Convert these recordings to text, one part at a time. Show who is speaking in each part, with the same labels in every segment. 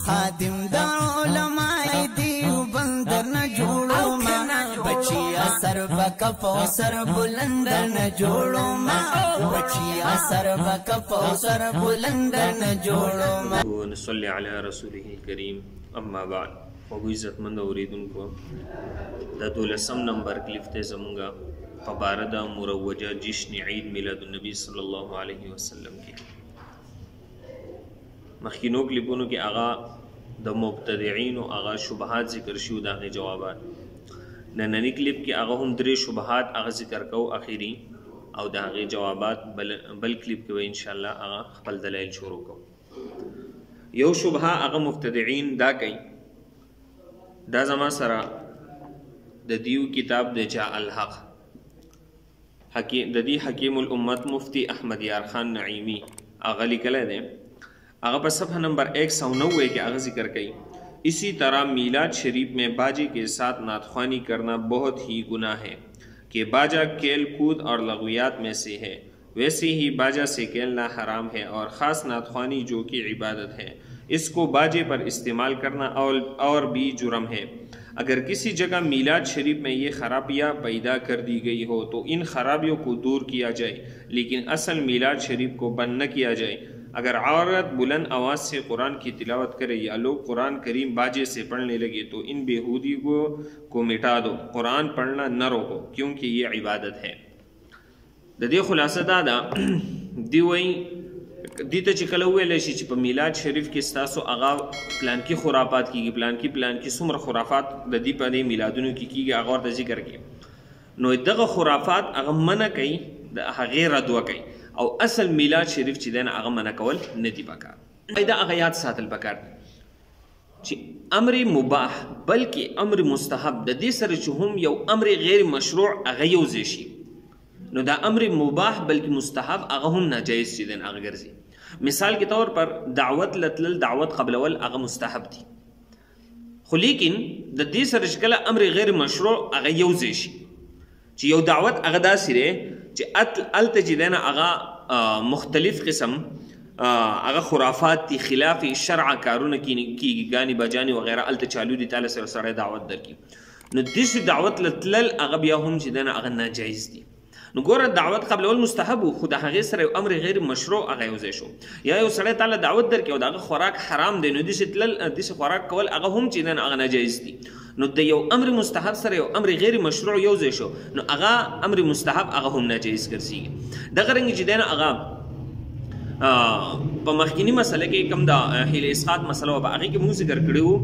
Speaker 1: خادم د علماء دیوبند نه جوړو ما بچي اثر بکف سر بلند نه جوړو ما بچي اثر بکف سر بلند نه جوړو ما.
Speaker 2: ونصلي على رسوله الكريم اما بعد. او عزت مند اوریدونکو د 12 نمبر کلیف ته زمونږه په باره د مروجه جشن عید میلاد النبی صلی الله علیه وسلم کې مخکینو کلیپونو کې آغا د مبتدعين او آغا شبهات ذکر شو دغه جوابات. نننی کلیپ کې آغا هم درې شبهات آغا ذکر کو اخیری او دغه جوابات بل کلیپ کې ان شاء الله آغا خپل دلایل شروع کو. یو شبهه آغا مبتدعين دا کوي دا زما سره د دیو کتاب د جاء الحق د دې حکیم الامت مفتی احمد یار خان نعیمی آغا لیکل دی. آغا پر صفحہ نمبر 190 کے آغا ذکر کئی اسی طرح میلاد شریف میں باجے کے ساتھ نعتخوانی کرنا بہت ہی گناہ ہے کہ باجا کھیل کود اور لغویات میں سے ہے، ویسے ہی باجا سے کھیلنا حرام ہے اور خاص نعتخوانی جو کہ عبادت ہے اس کو باجے پر استعمال کرنا اور بھی جرم ہے. اگر کسی جگہ میلاد شریف میں یہ خرابیاں پیدا کر دی گئی ہو تو ان خرابیوں کو دور کیا جائے لیکن اصل میلاد شریف کو بند نہ کیا جائے. اگر عورت بلند آواز سے قرآن کی تلاوت کرے یا لوگ قرآن کریم باجے سے پڑھنے لگے تو ان بےہودی کو مٹا دو، قرآن پڑھنا نہ روکو کیونکہ یہ عبادت ہے. د دې خلاصه دا ده دی وایي دې ته چې کله وویلی شي چې په میلاد شریف کې ستاسو هغه پلانکي خرافات کېږي، پلانکي څومره خرافات د دې په دې میلادونو کې کېږي هغه ورته ذکر کړي، نو دغه خرافات هغه منع کوي، د هغې رد وکړي او اصل میلاد شریف چې دی نه هغه منع کول نه دي پکار. دا هغه یاد ساتل پکار چې امر مباح بلکې امر مستحب د دې سره چې هم یو امر غیر مشروع هغه یوځای شي، نو دا امر مباح بلکې مستحب هغه هم ناجایز چې دی هغه ګرځي. مثال کے طور پر دعوت لتلل دعوت قبلول هغه مستحب دي، خو لیکن د دې سره چې کله امر غیر مشروع هغه یوځای شي چې یو دعوت هغه داسې دی چې الته چې دی نه هغه مختلف قسم هغه خرافات دي، خلاف شرع کارونه کېږي، ګانې بجانې وغیره الته چالو دي، تعالی سره سړی دعوت درکړي، نو داسې دعوت لتلل هغه بیا هم چې دی نه هغه ناجایز دي. نو ګوره دعوت قبلول مستحب خو د هغې سره یو امر غیر مشروع هغه یوځای شو، یا یو سړی تعالی دعوت درکړي او د هغه خوراک حرام دی، نو داسې تلل داسې خوراک کول هغه هم چې دی نه هغه ناجایز دي. نو د یو امر مستحب سره یو امر غیر مشروع یوځای شو، نو هغه امر مستحب هغه هم ناجایز ګرځېږي. دغه رنګې چې دی نه هغه په مخکینی مسله کې کوم د هیله اسقاط مسله وه په هغې کې مونږ ذکر کړي وو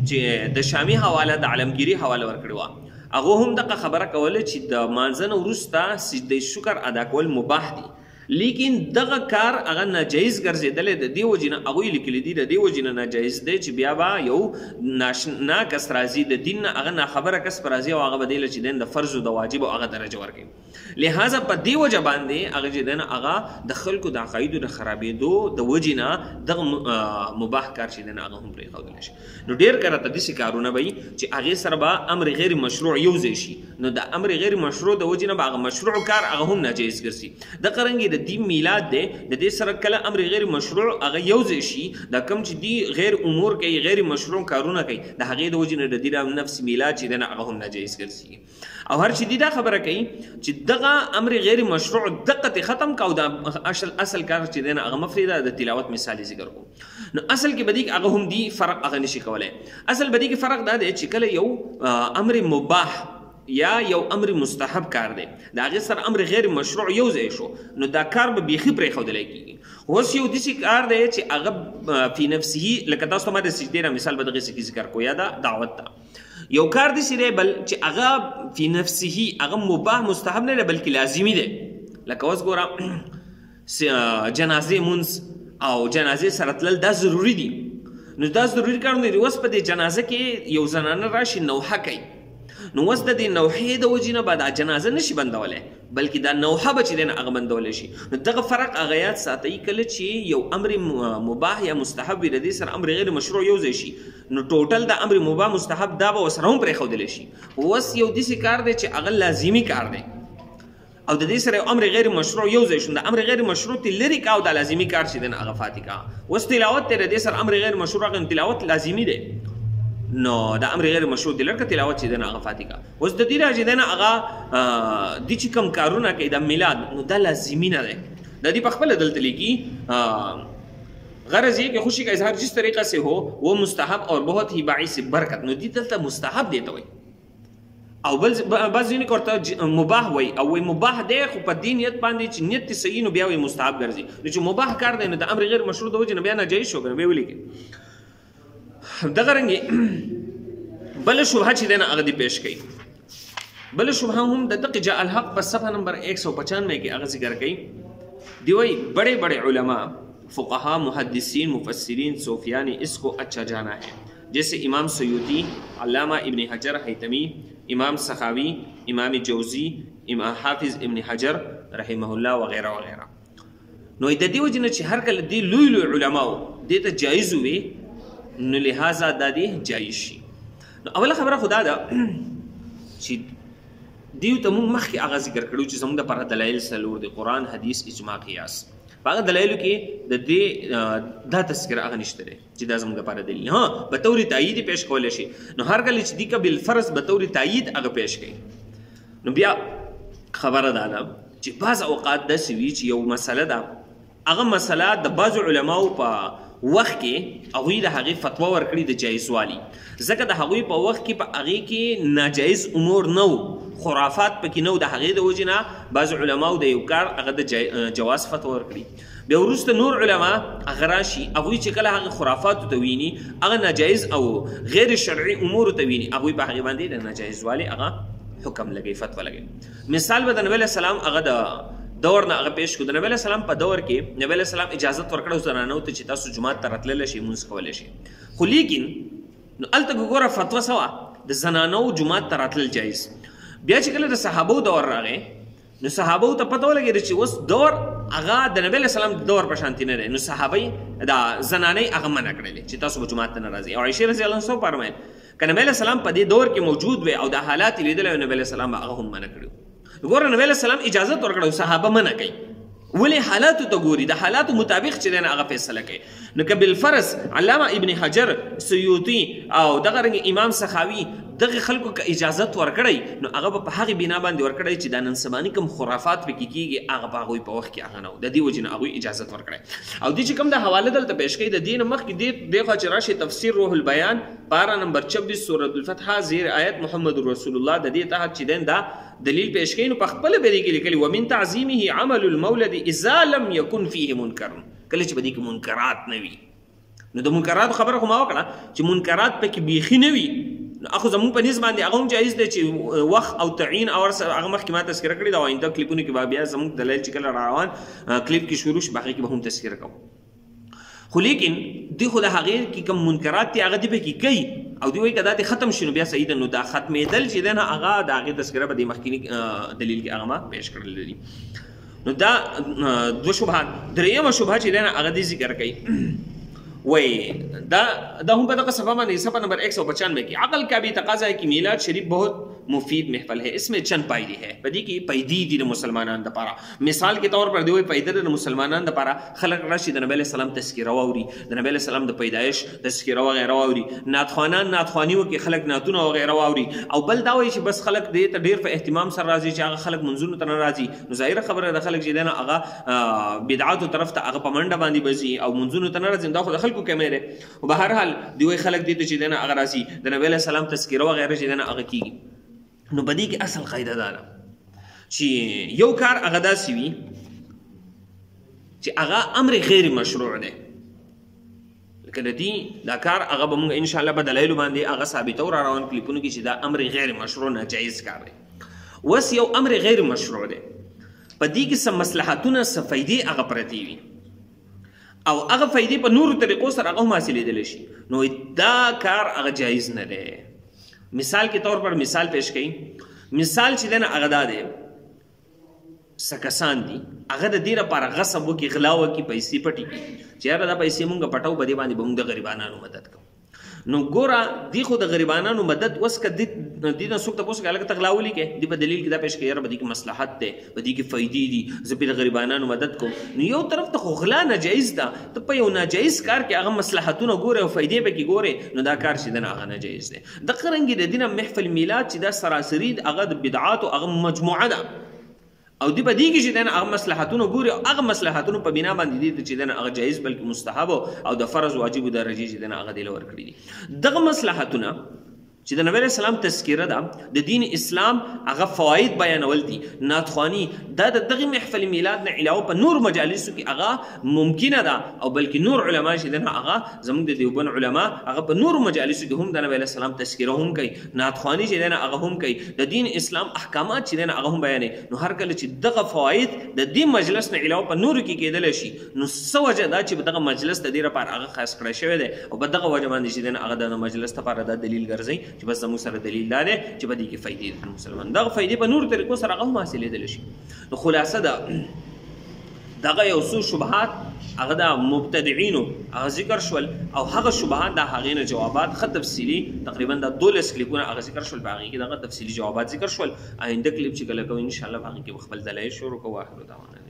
Speaker 2: چې د شامي حواله د علمګیري حواله ورکړې وه، هغه هم دغه خبره کوله چې د مانځه نه وروسته سجده شکر ادا کول مباح دي، لیکن دغه کار هغه ناجایز ګرځېدلی د دې وجې نه هغوی لیکلي دي د دې وجې نه ناجایز دی چې بیا به یو ناشنا کس راځي د دین نه هغه ناخبره کس به راځي او هغه به دی له چې دی د فرض او د واجبو هغه درجه ورکوي. لہذا په دې وجه باندې هغه چې دی نه هغه د خلکو د عقایدو د خرابېدو د وجې نه دغه مباح کار چې دی نه هغه هم پرېښودلی شي. نو ډېر کله ته داسې کارونه به وي چې هغې سره به امر غیر مشروع یوځای شي، نو د امر غیر مشروع د وجې نه به هغه مشروع کار هغه هم ناجایز ګرځي. دغه رنګې د دې میلاد دی د دې سره کله امر غیر مشروع هغه یوځای شي، دا کوم چې دي غیر امور کوي غیر مشروع کارونه کوي د هغې د وجې نه د دې نفس میلاد چې دی نه هغه هم ناجایز ګرځي. او هر چې دي دا خبره کوي چې دغه امر غیر مشروع دقت ختم کا او د اصل کار چې دی نه هغه مفرې ده. د تلاوت مثال ذکر کوم، نو اصل کې بدیک هغه هم دي فرق هغه نشي کولی. اصل بدیک فرق دا دی چې کله یو امر مباح یا یو امر مستحب کار دی د هغې سره امر غیر مشروع یوځای شو، نو دا کار به بیخي پرېښودلی کېږي. اوس یو داسې کار دی چې هغه فی نفسه لکه تاسو ته ما د سجدې نه مثال به دغسې کې ذکر کو یا دا دعوت ته یو کار داسې دی بل چې هغه فی نفسه هغه مباح مستحب نه دی بلکې لازمي دی. لکه اوس ګوره جنازې مونځ او جنازې سره تلل دا ضروري دي، نو دا ضروري کار نه دی. اوس په دې جنازه کې یو زنانه راشي نوحه کوي، نو اوس د دې نوحې د وجې نه به دا جنازه نشي بندولی بلکې دا نوحه به چې دی نه هغه بندولی شي. نو دغه فرق هغه یاد ساتئ کله چې یو امر مباح یا مستحب وي د دې سره امر غیر مشروع یوځای شي، نو ټوټل د امر مباح مستحب دا به ورسره هم پرېښودلی شي. اوس یو داسې کار دی چې هغه لازمي کار دی او د دې سره امر غیر مشروع یو ځای شو د امر غیر مشروع تی لري کا او د لازمی کار چې دنه هغه فاتح کا وس تلاوت ته د دې سره امر غیر مشروع غن تلاوت لازمی ده نو د امر غیر مشروع د لړک تلاوت چې دنه هغه فاتح کا وس د دې راځي دنه هغه د چې کم کارونه کوي د میلاد نو د لازمی نه ده د دې په خپل دلته لیکي غرض ये कि खुशी का इजहार जिस तरीक़े से हो वो मुस्तहब और बहुत ही बाइस बरकत नो दी दलता मुस्तहब देता हुई او بعض ځینې ورته مباح وای او وای مباح دی خو په دې نیت باندې چې نیت صحیح نو بیا وای مستحب ګرځي نو چې مباح کار دی نو د امر غیر مشروع د وجه نه بیا ناجایز شو کنه به ولیکي دغه رنګي بل شبهه چې دنه هغه دی پیش کړي بل شبهه هم د دقه جاء الحق په صفحه نمبر 195 کې هغه ذکر کړي دی وای بڑے بڑے علماء فقہا محدثین مفسرین صوفیاء نے اس کو اچھا جانا ہے جیسے امام سیوطی علامہ ابن حجر حیتمی امام سخاوی امام جوزی امام حافظ ابن حجر رحمه الله وغیرہ وغیرہ نو د دې وجنه چې هر کله دی لوی لوی علماء دې ته جایز وي نو لہذا د دې جایز شي نو اوله خبره خدا ده چې دیو ته موږ مخکې هغه ذکر کړو چې زموږ د پر دلایل سلور دي قرآن حدیث اجماع قیاس باغ دلایلو کې د دې دا تذکر هغه نشته چې دا زموږ لپاره دلیل ها به تور تایید پیش کول شي نو هر کله چې دی کبل فرض به تور تایید هغه پیش کړي نو بیا خبره ده چې بعض اوقات د سوي چې یو مسله ده هغه مسله د بعض علماو په وخت کې هغه د هغه فتوا ورکړي د جایزوالي ځکه د هغه په وخت کې په هغه کې ناجایز امور نو خرافات پکې نو د هغه د وجنه بعض علماو د یو کار هغه د جواز فتوا ورکړي بیا وروسته نور علما هغه راشي هغه چې کله هغه خرافات ته ویني هغه ناجایز او غیر شرعي امور ته ویني هغه په هغه باندې د ناجایزوالي هغه حکم لګي فتوا لګي مثال به د نبی سلام هغه د دور نه هغه پیش کو د نبی سلام په دور کې نبی سلام اجازه ورکړو زنانو ته چې تاسو جمعه ته راتلل شي مونږ کولای شي خو لیکن نو الته ګوره فتوا سوا د زنانو جمعه ته راتلل جایز بیا چې کله د صحابو دور راغی نو صحابو ته پته ولګی چې اوس دور هغه د نبی سلام دور په شانتي نه دی نو صحابه دا زنانې هغه منع کړل چې تاسو به جمعه ته نه راځي او عائشه رضی الله عنها فرمایي کنه نبی سلام په دې دور کې موجود وي او د حالات لیدل نبی سلام هغه هم منع کړو ګوره نبی سلام اجازه ورکړو صحابه منع کوي ولی حالات ته ګوري د حالات مطابق چې دغه هغه فیصله کوي نو کبل فرض علامه ابن حجر سیوطی او دغه رنګ امام سخاوي دغه خلکو که اجازه ورکړي نو هغه په هغه بنا باندې ورکړي چې د نن سباني کوم خرافات پکې کیږي هغه په هغه په وخت کې هغه نو د دې وجنه هغه اجازه ورکړي او د چې کوم د حواله دلته پیش کړي د دین مخ کې دغه چې راشي تفسیر روح البیان پارا نمبر 26 سورۃ الفتح زیر آیت محمد رسول الله د دې تحت چې دا دلیل پیش کړي نو په خپل بری کې لیکلي ومن تعظیمه عمل المولد اذا لم يكن فيه منکر کله چې بدی کې منکرات نه وي نو د منکرات خبره خو ما وکړه چې منکرات پکې بیخي نه وي اخو زمون په نسبت باندې هغه هم جایز دی چې وخت او تعین او هغه مخکې ما تذکرہ کړی دا آینده کلیپونه کې بیا زمون دلایل چې کله روان کلیپ کې شروع شي باقي کې به هم تذکرہ کوم خو لیکن دی خو د هغه کې کوم منکرات دی هغه دی به کې کوي او دی وایي کدا ته ختم شونه بیا صحیح ده نو دا ختمېدل چې دنه هغه د هغه تذکرہ به د مخکې دلیل کې هغه ما پیش کړل دي نو دا دو شبهات دریمه شبهه چې دنه هغه دی ذکر کوي وای دا هم په دغه صفحه باندې صفحه نمبر 195 کې عقل کا بھی تقاضا ہے کہ میلاد شریف بہت مفید محفل ہے اس میں چند پایدی ہے پدې کې پایدی دي مسلمانانو لپاره مثال کے طور پر دی پایدی د مسلمانانو لپاره خلق راشد نبی علیہ السلام تذکرہ واوري د نبی علیہ السلام د پیدائش تذکرہ وغیرہ واوري ناتخوانان ناتخوانیو کې خلق ناتونه وغیرہ واوري او بل دا وایي چې بس خلق دې ته ډیر په اهتمام سره راځي چې هغه خلق منځونو ته راځي نو ظاهر خبره د خلق چې دنه هغه بدعات طرف ته هغه پمنډه باندې بزي او منځونو ته راځي دا خو خلکو کمره او به هر حال دی خلق دې ته چې دنه هغه راځي د نبی علیہ السلام تذکرہ وغیرہ چې دنه هغه کیږي نو بدی کې اصل قاعده ده چې یو کار هغه داسې وي چې هغه امر غیر مشروع ده لکه د دې دا کار هغه به موږ ان شاء الله په دلایل باندې هغه ثابتو را روان کلیپونو کې چې دا امر غیر مشروع ناجایز کار دی وس یو امر غیر مشروع ده په دې کې سم مصلحتونه سفیدی هغه پرتی وي او هغه فائدې په نورو طریقو سره هغه حاصلېدلی شي نو دا کار هغه جایز نه دی مثال کے طور پر مثال پیش کړي مثال چې دنه هغه دا دی سکسان دي هغه د دې لپاره غصب وکړي غلا وکړي پیسې پټې کړي چې یاره دا پیسې مونږ پټو په دې باندې به مونږ د غریبانو مدد کوو نو ګوره دی خو د غریبانو مدد اوس که دې نه څوک تپوس کوي هلکه ته غلاولي کې دې په دلیل کې دا پیش کوي یاره په دې کې مصلحت دی په دې کې فایدې دي زه پرې د غریبانو مدد کوم نو یو طرف ته خو غلا ناجایز ده ته په یو ناجایز کار کې هغه مصلحتونه ګورې او فایدې پکې ګورې نو دا کار چې دی نه هغه ناجایز دی دغه رنګې د دې نه محفل میلاد چې دا سراسري هغه د بدعاتو هغه مجموعه ده او دی په دې کې چې دنه هغه مصلحتونه ګوري او هغه مصلحتونه په بنا باندې دي چې دنه هغه جایز بلکې مستحب او د فرض واجب درجه چې دنه هغه دی لور کړی دي دغه مصلحتونه چې د نبی رسول الله تذکره ده د دین اسلام هغه فواید بیانول دي ناتخوانی دا دغه محفل میلاد نه علاوه په نور مجالسو کې هغه ممکنه ده او بلکې نور علما چې دنه هغه زموږ د دیوبند علما هغه په نور مجالسو کې هم د نبی رسول الله تذکره هم کوي ناتخوانی چې دنه هغه هم کوي د دین اسلام احکامات چې دنه هغه هم بیانوي نو هر کله چې دغه فواید د دې مجلس نه علاوه په نور کې کېدل شي نو څه وجه دا چې دغه مجلس د دې لپاره هغه خاص کړی شوی دی او په دغه وجه باندې چې دنه هغه د مجلس لپاره د دلیل ګرځي چې بس زموږ سره دلیل دا دی چې په دې کې فایدې د مسلمان دغه فایدې په نور طریقو سره هغه هم حاصلېدلی شي نو خلاصه ده دغه یو څو شبهات هغه د مبتدعینو هغه ذکر شول او هغه شبهات د هغې نه جوابات ښه تفصیلي تقریبا د 12 کلیپونه هغه ذکر شول په هغې کې دغه تفصیلي جوابات ذکر شول آینده کلیپ چې کله کوو انشاءالله په هغې کې به خپل دلایل شروع کوو. آخر دعوانا